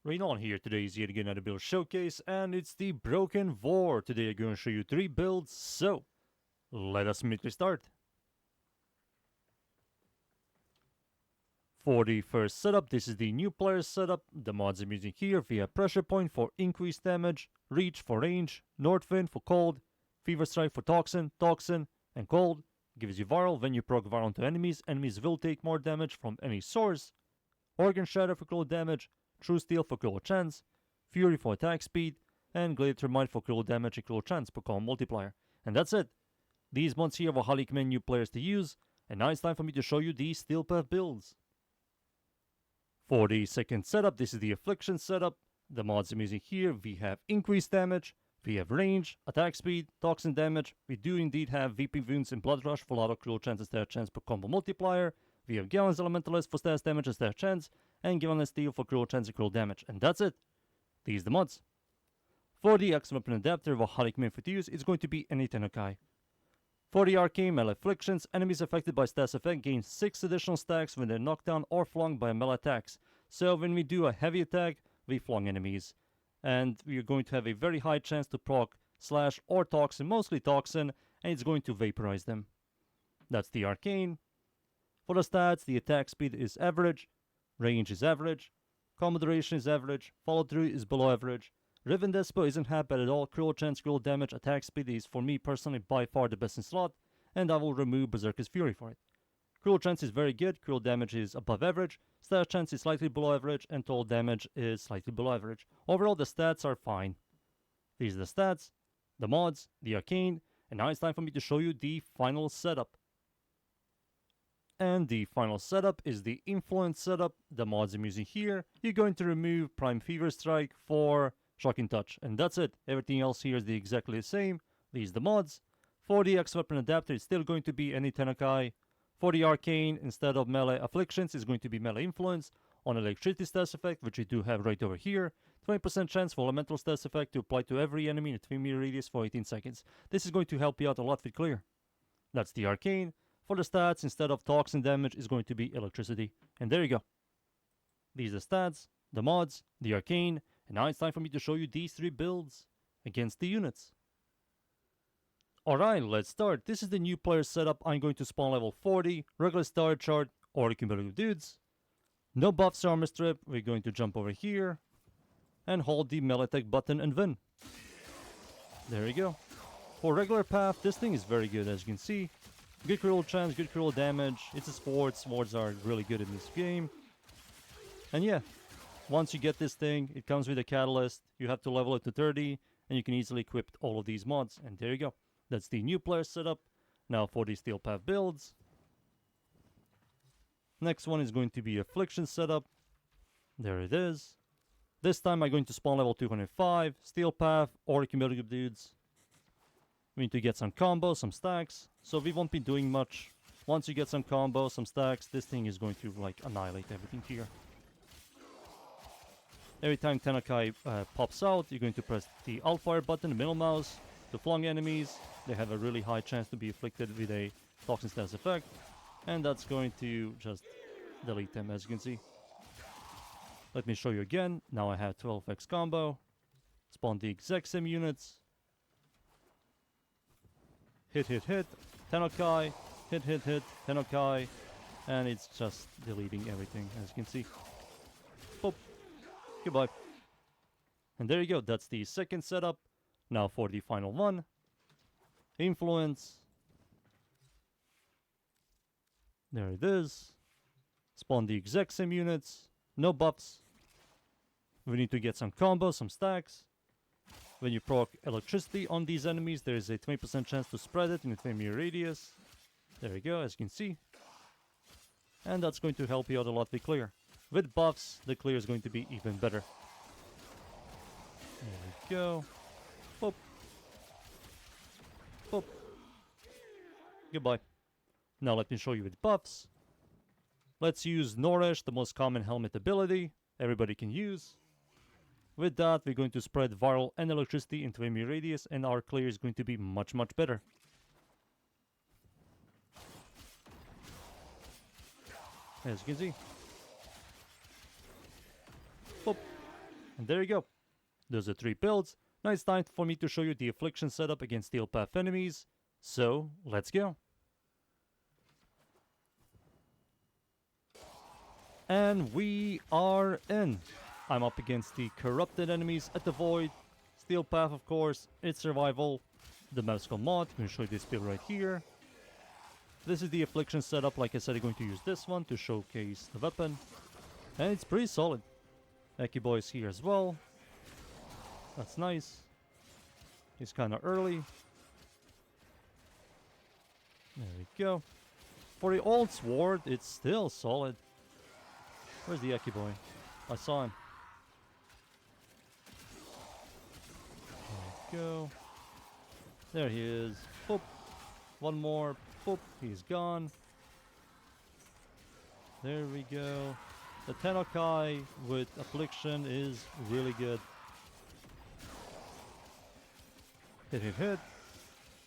Rain here. Today is yet again another build showcase, and it's the Broken War. Today I'm going to show you 3 builds, so let us immediately start. For the first setup, this is the new player setup. The mods I'm using here: we have Pressure Point for increased damage, Reach for range, North Wind for cold, Fever Strike for toxin, and cold. Gives you viral. When you proc viral to enemies, enemies will take more damage from any source. Organ Shatter for critical damage, True Steel for critical chance, Fury for attack speed, and Gladiator Might for critical damage and critical chance per column multiplier. And that's it. These mods here will highly recommend new players to use, and now it's time for me to show you these Steel Path builds. For the second setup, this is the Afflictions setup. The mods I'm using here: we have increased damage, we have range, attack speed, toxin damage. We do indeed have VP Wounds and Blood Rush for a lot of critical chance and stat chance per combo multiplier. We have Gallon's Elementalist for stat damage and stat chance, and Gallon's Steel for critical chance and critical damage. And that's it. These are the mods. For the X Weapon Adapter, what highly recommend for to use, it's going to be any Tenokai. For the Arcane melee Afflictions, enemies affected by stats effect gain 6 additional stacks when they're knocked down or flung by melee attacks. So when we do a heavy attack, we flung enemies. And we are going to have a very high chance to proc slash or toxin, mostly toxin, and it's going to vaporize them. That's the Arcane. For the stats, the attack speed is average, range is average, combo duration is average, follow through is below average. Riven Despo isn't half bad at all. Critical chance, critical damage, attack speed is for me personally by far the best in slot, and I will remove Berserker's Fury for it. Critical chance is very good, critical damage is above average, stat chance is slightly below average, and total damage is slightly below average. Overall, the stats are fine. These are the stats, the mods, the Arcane, and now it's time for me to show you the final setup. And the final setup is the Influence setup. The mods I'm using here: you're going to remove Prime Fever Strike for Shocking Touch, and that's it. Everything else here is exactly the same. These are the mods. For the X Weapon Adapter, it's still going to be any Tenokai. For the Arcane, instead of melee Afflictions, it's going to be melee Influence on Electricity stats effect, which we do have right over here. 20% chance for Elemental stats effect to apply to every enemy in a 3-meter radius for 18 seconds. This is going to help you out a lot with clear. That's the Arcane. For the stats, instead of toxin damage, is going to be electricity. And there you go. These are the stats, the mods, the Arcane, and now it's time for me to show you these 3 builds against the units. Alright, let's start. This is the new player setup. I'm going to spawn level 40, regular star chart, or cumulative dudes. No buffs armor strip. We're going to jump over here and hold the melee attack button and win. There you go. For regular path, this thing is very good, as you can see. Good critical chance, good critical damage. It's a sport. Swords are really good in this game. And yeah, once you get this thing, it comes with a catalyst. You have to level it to 30, and you can easily equip all of these mods. And there you go. That's the new player setup. Now for the Steel Path builds. Next one is going to be Affliction setup. There it is. This time I'm going to spawn level 205, Steel Path, or cumulative dudes. We need to get some combos, some stacks, so we won't be doing much. Once you get some combos, some stacks, this thing is going to like annihilate everything here. Every time Tenokai pops out, you're going to press the Alt Fire button, the middle mouse, to flung enemies. They have a really high chance to be afflicted with a toxin status effect, and that's going to just delete them, as you can see. Let me show you again. Now I have 12x combo. Spawn the exact same units. Hit, hit, hit, Tenokai, hit, hit, hit, Tenokai, and it's just deleting everything, as you can see. Boop. Goodbye. And there you go, that's the second setup. Now for the final one. Influence. There it is. Spawn the exact same units. No buffs. We need to get some combos, some stacks. When you proc electricity on these enemies, there is a 20% chance to spread it in a 20-meter radius. There you go, as you can see. And that's going to help you out a lot with clear. With buffs, the clear is going to be even better. There we go. Boop. Boop. Goodbye. Now let me show you with buffs. Let's use Noresh, the most common helmet ability everybody can use. With that, we're going to spread viral and electricity into a radius, and our clear is going to be much, much better. As you can see. Boop. And there you go. Those are 3 builds. Now it's time for me to show you the Affliction setup against Steel Path enemies. So, let's go. And we are in. I'm up against the corrupted enemies at the Void. Steel Path, of course, it's survival. The map's called mod. I'm going to show you this build right here. This is the Affliction setup. Like I said, I'm going to use this one to showcase the weapon. And it's pretty solid. Aki Boy's here as well. That's nice. He's kind of early. There we go. For the old sword, it's still solid. Where's the Aki Boy? I saw him. There we go. There he is. Boop. One more. Boop. He's gone. There we go. The Tenokai with Affliction is really good. Hit, hit, hit.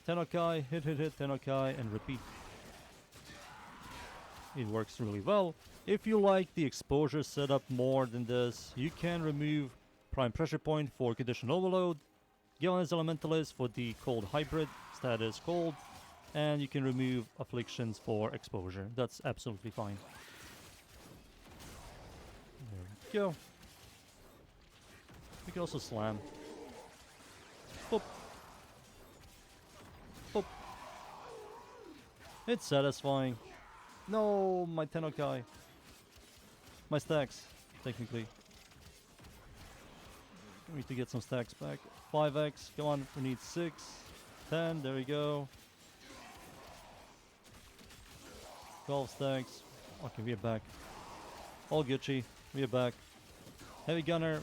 Tenokai, hit, hit, hit, Tenokai, and repeat. It works really well. If you like the exposure setup more than this, you can remove Prime Pressure Point for Condition Overload, Gillen's Elementalist for the Cold Hybrid, status Cold, and you can remove Afflictions for exposure. That's absolutely fine. There we go. We can also slam. Boop. Boop. It's satisfying. No, my Tenokai. My stacks, technically. We need to get some stacks back. 5x, come on, we need 6. 10, there we go. 12 stacks. Okay, we are back. All Gucci, we are back. Heavy Gunner.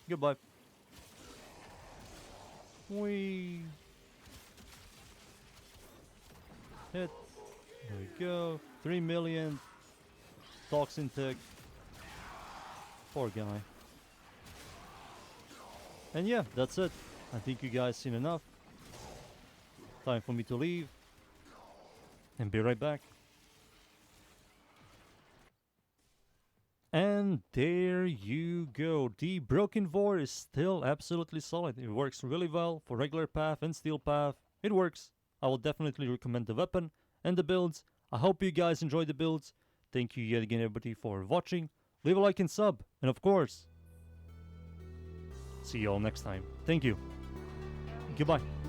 Goodbye. We hit. There we go. 3 million. Toxin tick. Poor guy. And yeah, that's it. I think you guys seen enough. Time for me to leave. And be right back. And there you go. The Broken Void is still absolutely solid. It works really well for regular path and steel path. It works. I will definitely recommend the weapon and the builds. I hope you guys enjoyed the builds. Thank you yet again everybody for watching. Leave a like and sub. And of course, see you all next time. Thank you. Goodbye.